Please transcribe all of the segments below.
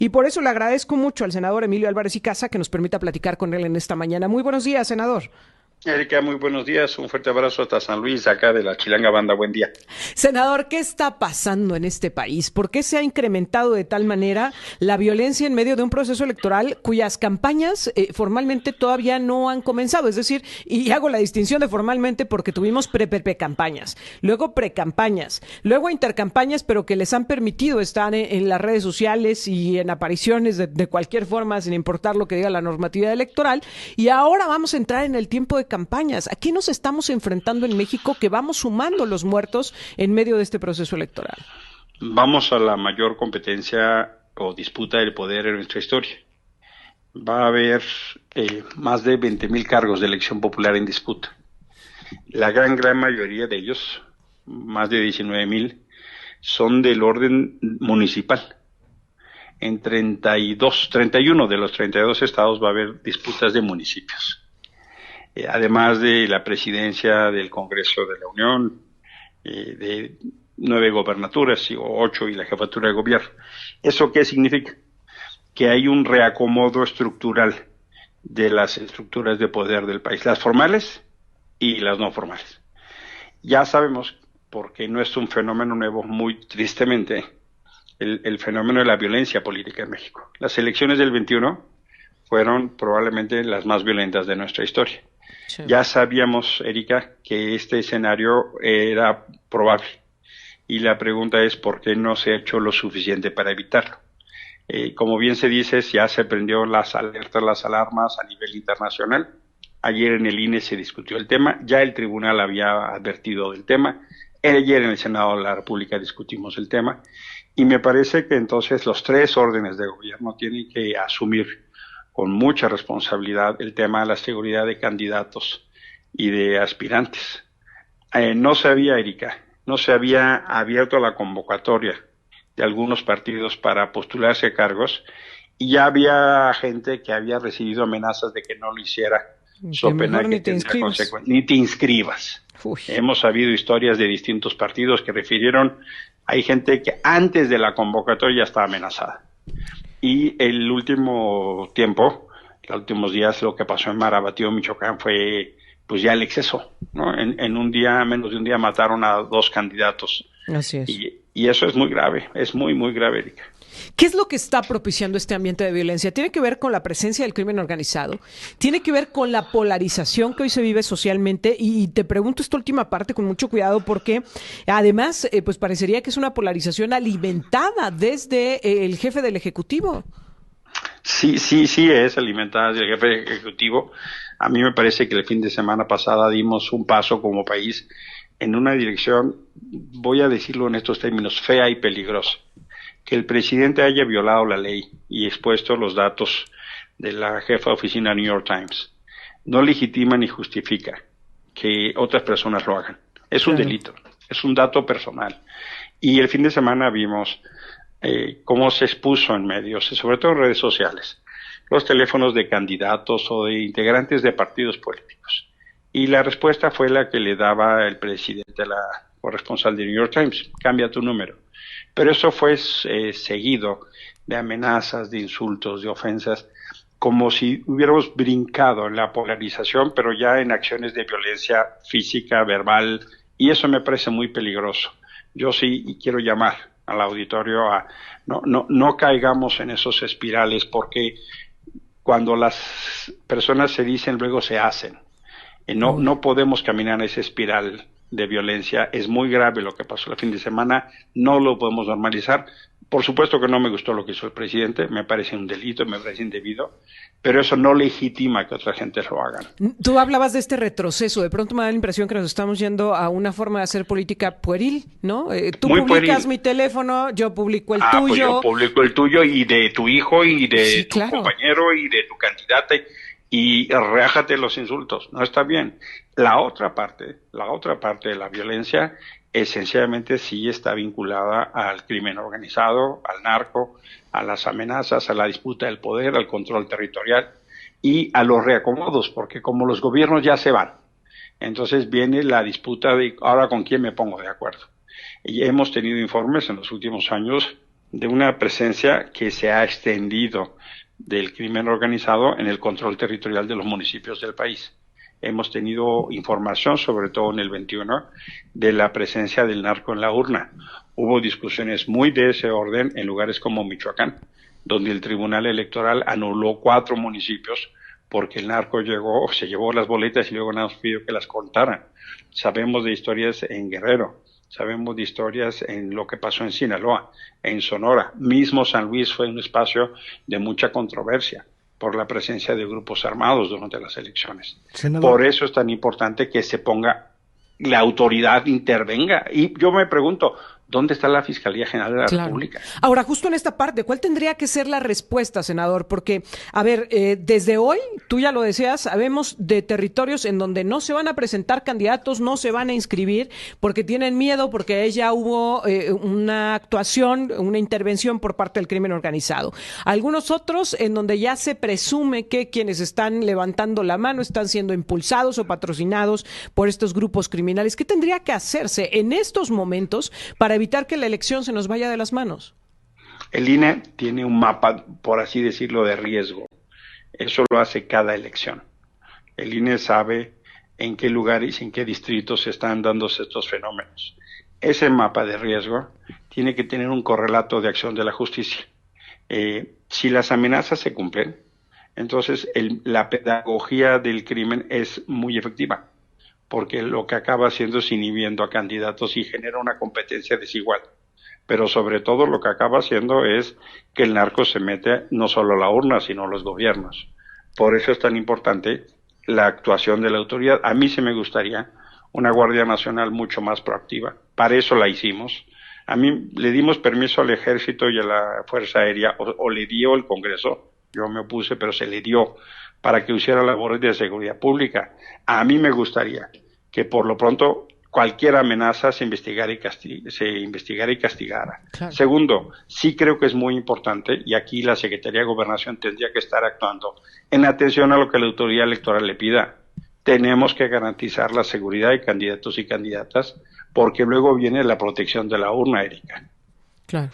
Y por eso le agradezco mucho al senador Emilio Álvarez y Casa que nos permita platicar con él en esta mañana. Muy buenos días, senador. Erika, muy buenos días. Un fuerte abrazo hasta San Luis, acá de la Chilanga Banda. Buen día. Senador, ¿qué está pasando en este país? ¿Por qué se ha incrementado de tal manera la violencia en medio de un proceso electoral cuyas campañas formalmente todavía no han comenzado? Es decir, y hago la distinción de formalmente porque tuvimos pre-campañas, luego precampañas, luego intercampañas, pero que les han permitido estar en las redes sociales y en apariciones de cualquier forma, sin importar lo que diga la normatividad electoral. Y ahora vamos a entrar en el tiempo de campañas. ¿A qué nos estamos enfrentando en México que vamos sumando los muertos en medio de este proceso electoral? Vamos a la mayor competencia o disputa del poder en nuestra historia. Va a haber más de 20,000 cargos de elección popular en disputa. La gran mayoría de ellos, más de 19,000, son del orden municipal. En 31 de los 32 estados va a haber disputas de municipios. Además de la presidencia del Congreso de la Unión, de 9 gobernaturas o 8 y la jefatura de gobierno. ¿Eso qué significa? Que hay un reacomodo estructural de las estructuras de poder del país, las formales y las no formales. Ya sabemos, porque no es un fenómeno nuevo, muy tristemente, el fenómeno de la violencia política en México. Las elecciones del 21 fueron probablemente las más violentas de nuestra historia. Sí. Ya sabíamos, Erika, que este escenario era probable. Y la pregunta es ¿por qué no se ha hecho lo suficiente para evitarlo? Como bien se dice, ya se prendió las alertas, las alarmas a nivel internacional. Ayer en el INE se discutió el tema, ya el tribunal había advertido del tema. Ayer en el Senado de la República discutimos el tema. Y me parece que entonces los tres órdenes de gobierno tienen que asumir con mucha responsabilidad el tema de la seguridad de candidatos y de aspirantes. No se había, Erika, no se había abierto la convocatoria de algunos partidos para postularse a cargos y ya había gente que había recibido amenazas de que no lo hiciera, so pena que tendría consecuencias. Ni te inscribas. Uy. Hemos sabido historias de distintos partidos que refirieron, hay gente que antes de la convocatoria ya estaba amenazada. Y el último tiempo, los últimos días, lo que pasó en Marabatío, Michoacán, fue pues ya el exceso, ¿no? En un día, menos de un día, mataron a 2 candidatos. Así es. Y eso es muy grave, es muy grave, Erika. ¿Qué es lo que está propiciando este ambiente de violencia? ¿Tiene que ver con la presencia del crimen organizado? ¿Tiene que ver con la polarización que hoy se vive socialmente? Y te pregunto esta última parte con mucho cuidado porque además pues parecería que es una polarización alimentada desde el jefe del Ejecutivo. Sí, es alimentada desde el jefe del Ejecutivo. A mí me parece que el fin de semana pasada dimos un paso como país en una dirección, voy a decirlo en estos términos, fea y peligrosa. Que el presidente haya violado la ley y expuesto los datos de la jefa de oficina New York Times no legitima ni justifica que otras personas lo hagan. Es un delito, es un dato personal. Y el fin de semana vimos cómo se expuso en medios, sobre todo en redes sociales, los teléfonos de candidatos o de integrantes de partidos políticos. Y la respuesta fue la que le daba el presidente a la corresponsal de New York Times: cambia tu número. Pero eso fue seguido de amenazas, de insultos, de ofensas, como si hubiéramos brincado en la polarización, pero ya en acciones de violencia física, verbal, y eso me parece muy peligroso. Yo sí quiero llamar al auditorio a no caigamos en esos espirales, porque cuando las personas se dicen, luego se hacen. No podemos caminar en esa espiral de violencia. Es muy grave lo que pasó el fin de semana, no lo podemos normalizar. Por supuesto que no me gustó lo que hizo el presidente, me parece un delito, me parece indebido, pero eso no legitima que otra gente lo hagan. Tú hablabas de este retroceso, de pronto me da la impresión que nos estamos yendo a una forma de hacer política pueril, ¿no? Tú muy publicas pueril. Mi teléfono, yo publico el tuyo. Pues yo publico el tuyo y de tu hijo y de tu compañero y de tu candidata y reájate los insultos, no está bien. La otra parte de la violencia esencialmente sí está vinculada al crimen organizado, al narco, a las amenazas, a la disputa del poder, al control territorial y a los reacomodos, porque como los gobiernos ya se van, entonces viene la disputa de ahora con quién me pongo de acuerdo. Y hemos tenido informes en los últimos años de una presencia que se ha extendido del crimen organizado en el control territorial de los municipios del país. Hemos tenido información, sobre todo en el 21, de la presencia del narco en la urna. Hubo discusiones muy de ese orden en lugares como Michoacán, donde el Tribunal Electoral anuló 4 municipios porque el narco se llevó las boletas y luego nada más pidió que las contaran. Sabemos de historias en Guerrero, sabemos de historias en lo que pasó en Sinaloa, en Sonora. Mismo San Luis fue un espacio de mucha controversia por la presencia de grupos armados durante las elecciones. Senador. Por eso es tan importante que se ponga, la autoridad intervenga. Y yo me pregunto, ¿dónde está la Fiscalía General de la República? Ahora, justo en esta parte, ¿cuál tendría que ser la respuesta, senador? Porque, a ver, desde hoy, tú ya lo decías, sabemos de territorios en donde no se van a presentar candidatos, no se van a inscribir, porque tienen miedo, porque ya hubo una actuación, una intervención por parte del crimen organizado. Algunos otros en donde ya se presume que quienes están levantando la mano están siendo impulsados o patrocinados por estos grupos criminales. ¿Qué tendría que hacerse en estos momentos para evitar que la elección se nos vaya de las manos? El INE tiene un mapa, por así decirlo, de riesgo. Eso lo hace cada elección. El INE sabe en qué lugares y en qué distritos se están dándose estos fenómenos. Ese mapa de riesgo tiene que tener un correlato de acción de la justicia. Si las amenazas se cumplen, entonces la pedagogía del crimen es muy efectiva, porque lo que acaba haciendo es inhibiendo a candidatos y genera una competencia desigual. Pero sobre todo lo que acaba haciendo es que el narco se mete no solo a la urna, sino a los gobiernos. Por eso es tan importante la actuación de la autoridad. A mí se me gustaría una Guardia Nacional mucho más proactiva. Para eso la hicimos. A mí le dimos permiso al Ejército y a la Fuerza Aérea, o le dio el Congreso. Yo me opuse, pero se le dio para que hiciera labores de seguridad pública. A mí me gustaría que por lo pronto cualquier amenaza se investigara y castigara. Claro. Segundo, sí creo que es muy importante, y aquí la Secretaría de Gobernación tendría que estar actuando en atención a lo que la autoridad electoral le pida. Tenemos que garantizar la seguridad de candidatos y candidatas, porque luego viene la protección de la urna, Erika. Claro.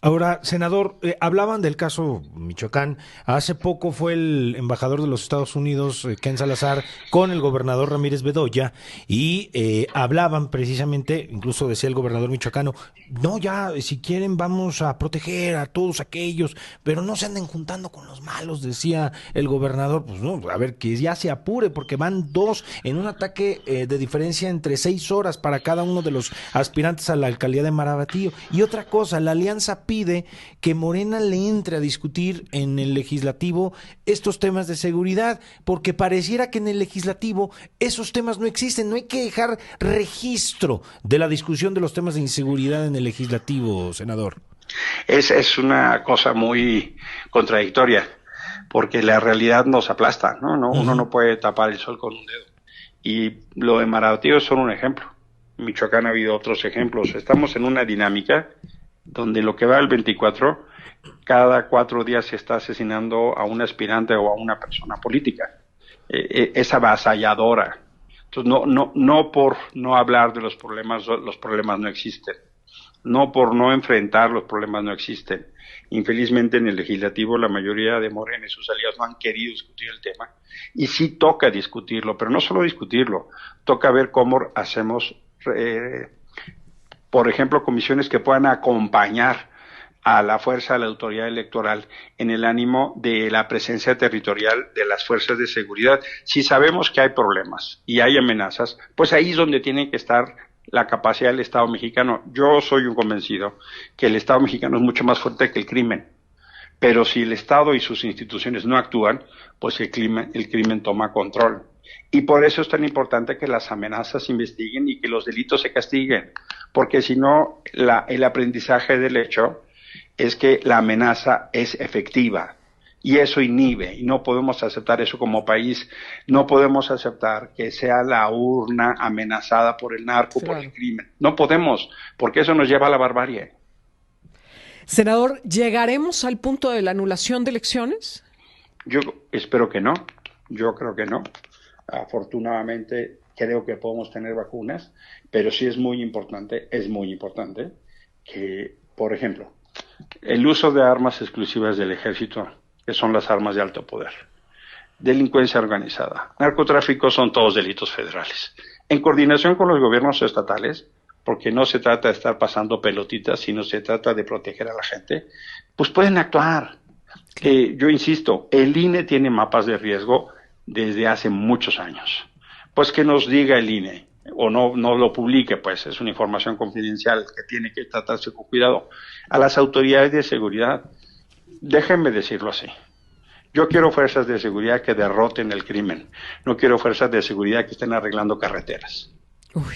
Ahora, senador, hablaban del caso Michoacán. Hace poco fue el embajador de los Estados Unidos, Ken Salazar, con el gobernador Ramírez Bedoya y hablaban precisamente, incluso decía el gobernador michoacano, no, ya, si quieren vamos a proteger a todos aquellos, pero no se anden juntando con los malos, decía el gobernador. Pues no, a ver, que ya se apure, porque van 2 en un ataque de diferencia entre 6 horas para cada uno de los aspirantes a la alcaldía de Marabatío. Y otra cosa, la alianza pide que Morena le entre a discutir en el legislativo estos temas de seguridad, porque pareciera que en el legislativo esos temas no existen. No hay que dejar registro de la discusión de los temas de inseguridad en el legislativo, senador. Es una cosa muy contradictoria, porque la realidad nos aplasta, ¿no? Uno no puede tapar el sol con un dedo. Y lo de Marabatío es solo un ejemplo. En Michoacán ha habido otros ejemplos. Estamos en una dinámica donde lo que va el 24, cada 4 días se está asesinando a un aspirante o a una persona política. Es avasalladora. Entonces, no por no hablar de los problemas no existen. No por no enfrentar los problemas no existen. Infelizmente en el legislativo la mayoría de Morena y sus aliados no han querido discutir el tema. Y sí toca discutirlo, pero no solo discutirlo, toca ver cómo hacemos por ejemplo, comisiones que puedan acompañar a la fuerza de la autoridad electoral en el ánimo de la presencia territorial de las fuerzas de seguridad. Si sabemos que hay problemas y hay amenazas, pues ahí es donde tiene que estar la capacidad del Estado mexicano. Yo soy un convencido que el Estado mexicano es mucho más fuerte que el crimen, pero si el Estado y sus instituciones no actúan, pues el crimen toma control. Y por eso es tan importante que las amenazas se investiguen y que los delitos se castiguen, porque si no, el aprendizaje del hecho es que la amenaza es efectiva y eso inhibe, y no podemos aceptar eso como país. No podemos aceptar que sea la urna amenazada por el narco, por el crimen. No podemos, porque eso nos lleva a la barbarie. Senador, ¿llegaremos al punto de la anulación de elecciones? Yo espero que no, yo creo que no. Afortunadamente creo que podemos tener vacunas, pero sí es muy importante que, por ejemplo, El uso de armas exclusivas del ejército, que son las armas de alto poder. Delincuencia organizada. Narcotráfico son todos delitos federales. En coordinación con los gobiernos estatales, porque no se trata de estar pasando pelotitas, sino se trata de proteger a la gente, pues pueden actuar. Yo insisto, el INE tiene mapas de riesgo desde hace muchos años. Pues que nos diga el INE, o no lo publique, pues es una información confidencial que tiene que tratarse con cuidado. A las autoridades de seguridad, déjenme decirlo así. Yo quiero fuerzas de seguridad que derroten el crimen. No quiero fuerzas de seguridad que estén arreglando carreteras. Uy.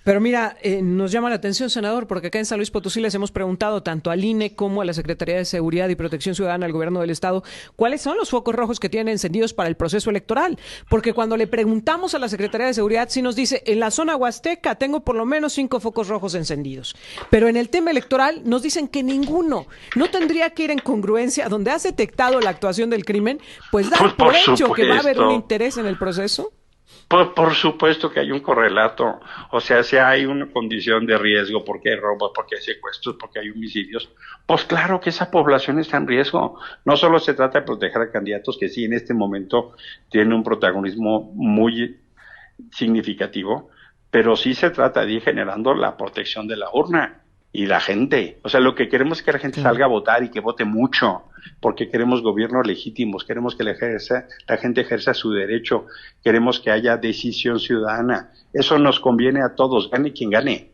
Pero mira, nos llama la atención, senador, porque acá en San Luis Potosí les hemos preguntado tanto al INE como a la Secretaría de Seguridad y Protección Ciudadana del Gobierno del Estado cuáles son los focos rojos que tienen encendidos para el proceso electoral. Porque cuando le preguntamos a la Secretaría de Seguridad, sí nos dice, en la zona huasteca tengo por lo menos 5 focos rojos encendidos. Pero en el tema electoral nos dicen que ninguno. ¿No tendría que ir en congruencia donde has detectado la actuación del crimen? Pues dar por hecho que va a haber un interés en el proceso. Por supuesto que hay un correlato, o sea, si hay una condición de riesgo, porque hay robos, porque hay secuestros, porque hay homicidios, pues claro que esa población está en riesgo. No solo se trata de proteger a candidatos que sí en este momento tienen un protagonismo muy significativo, pero sí se trata de ir generando la protección de la urna y la gente. O sea, lo que queremos es que la gente salga a votar y que vote mucho, porque queremos gobiernos legítimos, queremos que la gente ejerza su derecho, queremos que haya decisión ciudadana. Eso nos conviene a todos, gane quien gane.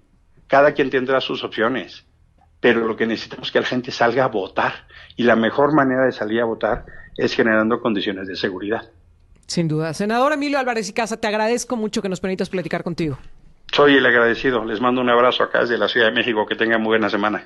Cada quien tendrá sus opciones, pero lo que necesitamos es que la gente salga a votar, y la mejor manera de salir a votar es generando condiciones de seguridad. Sin duda. Senador Emilio Álvarez y Casa, te agradezco mucho que nos permitas platicar contigo. Soy el agradecido. Les mando un abrazo acá desde la Ciudad de México. Que tengan muy buena semana.